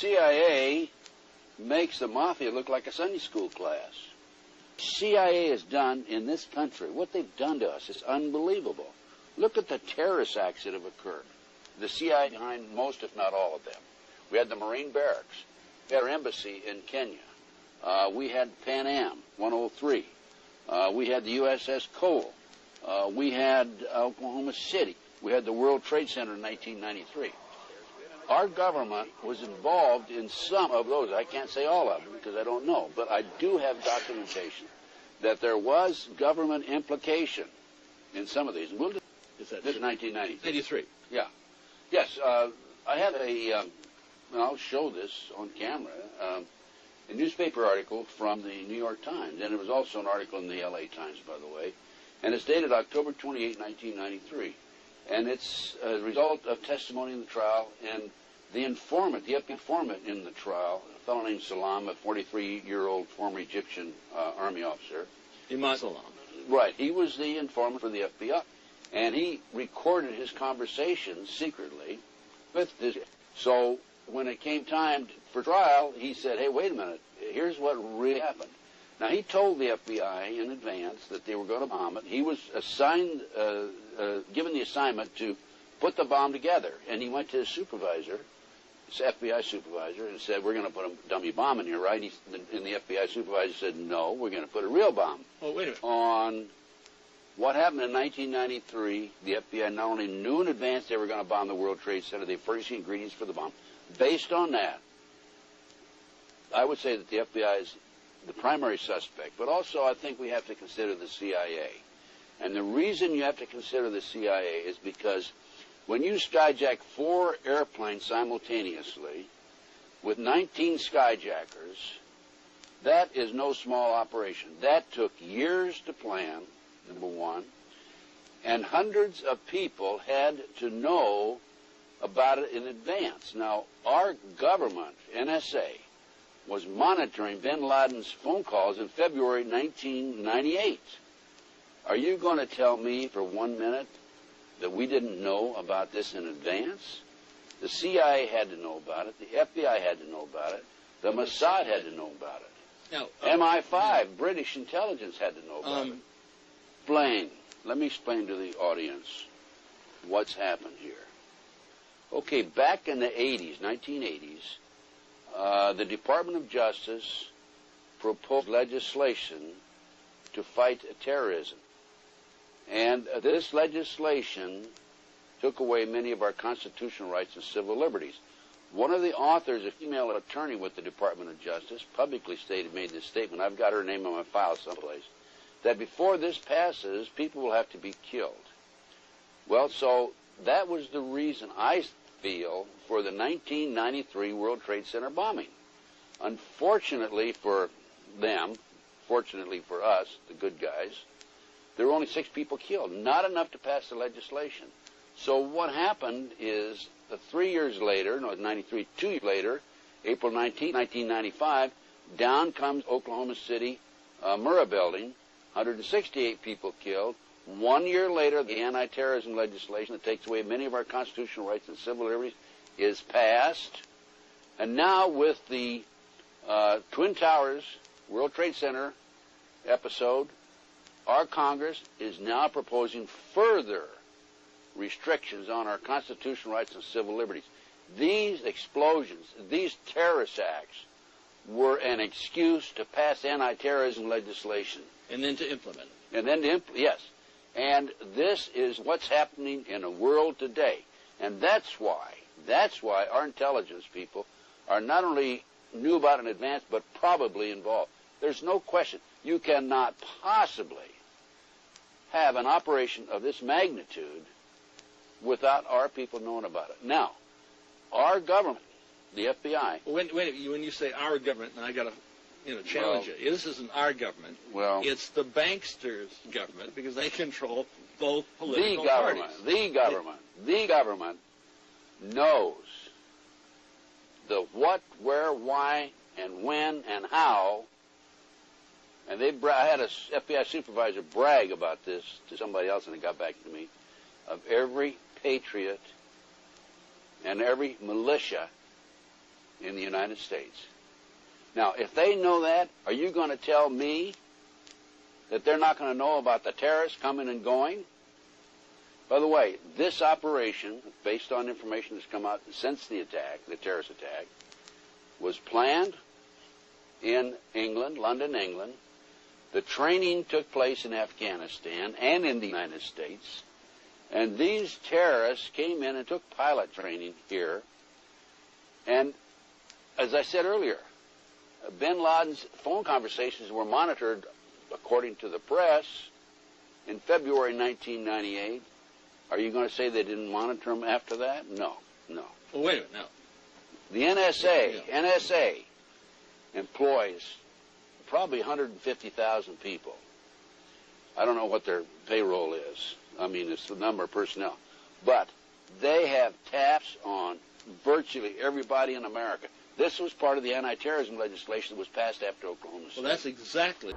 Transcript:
CIA makes the mafia look like a Sunday school class. CIA has done in this country, what they've done to us is unbelievable. Look at the terrorist acts that have occurred. The CIA behind most, if not all of them. We had the Marine barracks. We had our embassy in Kenya. We had Pan Am 103. We had the USS Cole. We had Oklahoma City. We had the World Trade Center in 1993. Our government was involved in some of those. I can't say all of them because I don't know, but I do have documentation that there was government implication in some of these. This is 1993. 83. Yeah. Yes. I have and I'll show this on camera, a newspaper article from the New York Times, and it was also an article in the LA Times, by the way, and it's dated October 28, 1993. And it's a result of testimony in the trial, and the informant, the informant in the trial, a fellow named Salam, a 43-year-old former Egyptian army officer. Imam Salam. Right. He was the informant for the FBI. And he recorded his conversations secretly with this. So when it came time for trial, he said, hey, wait a minute, here's what really happened. Now, he told the FBI in advance that they were going to bomb it. He was assigned, given the assignment to put the bomb together. And he went to his supervisor, his FBI supervisor, and said, we're going to put a dummy bomb in here, right? And the FBI supervisor said, no, we're going to put a real bomb. Oh, wait a minute. On what happened in 1993, the FBI not only knew in advance they were going to bomb the World Trade Center, they furnished the ingredients for the bomb. Based on that, I would say that the FBI is the primary suspect, but also I think we have to consider the CIA. And the reason you have to consider the CIA is because when you skyjack 4 airplanes simultaneously with 19 skyjackers, that is no small operation. That took years to plan, number one, and hundreds of people had to know about it in advance. Now, our government, NSA, was monitoring bin Laden's phone calls in February 1998. Are you going to tell me for 1 minute that we didn't know about this in advance? The CIA had to know about it. The FBI had to know about it. The Mossad had to know about it. Now, MI5, British intelligence, had to know about it. Let me explain to the audience what's happened here. Okay, back in the 80s, 1980s, the Department of Justice proposed legislation to fight terrorism. And this legislation took away many of our constitutional rights and civil liberties. One of the authors, a female attorney with the Department of Justice, publicly made this statement. I've got her name on my file someplace, that before this passes, people will have to be killed. Well, so that was the reason I feel for the 1993 World Trade Center bombing. Unfortunately for them, fortunately for us, the good guys, there were only 6 people killed, not enough to pass the legislation. So what happened is 3 years later, no, 93, 2 years later, April 19, 1995, down comes Oklahoma City Murrah building, 168 people killed. 1 year later, the anti-terrorism legislation that takes away many of our constitutional rights and civil liberties is passed. And now with the Twin Towers World Trade Center episode, our Congress is now proposing further restrictions on our constitutional rights and civil liberties. These explosions, these terrorist acts, were an excuse to pass anti-terrorism legislation. And then to implement it. And then to yes. And this is what's happening in the world today. And that's why our intelligence people are not only knew about it in advance, but probably involved. There's no question. You cannot possibly have an operation of this magnitude without our people knowing about it. Now, our government, the FBI... When you say our government, and I got to challenge it. This isn't our government. Well, it's the banksters' government because they control both political parties. The government knows the what, where, why, and when, and how. And I had a FBI supervisor brag about this to somebody else, and it got back to me, of every patriot and every militia in the United States. Now, if they know that, are you going to tell me that they're not going to know about the terrorists coming and going? By the way, this operation, based on information that's come out since the attack, the terrorist attack, was planned in England, London, England. The training took place in Afghanistan and in the United States. And these terrorists came in and took pilot training here. And as I said earlier, bin Laden's phone conversations were monitored, according to the press, in February 1998. Are you going to say they didn't monitor them after that? No, no. Well, wait a minute, now. The NSA employs probably 150,000 people. I don't know what their payroll is. I mean, it's the number of personnel. But they have taps on virtually everybody in America. This was part of the anti-terrorism legislation that was passed after Oklahoma City. Well, that's exactly...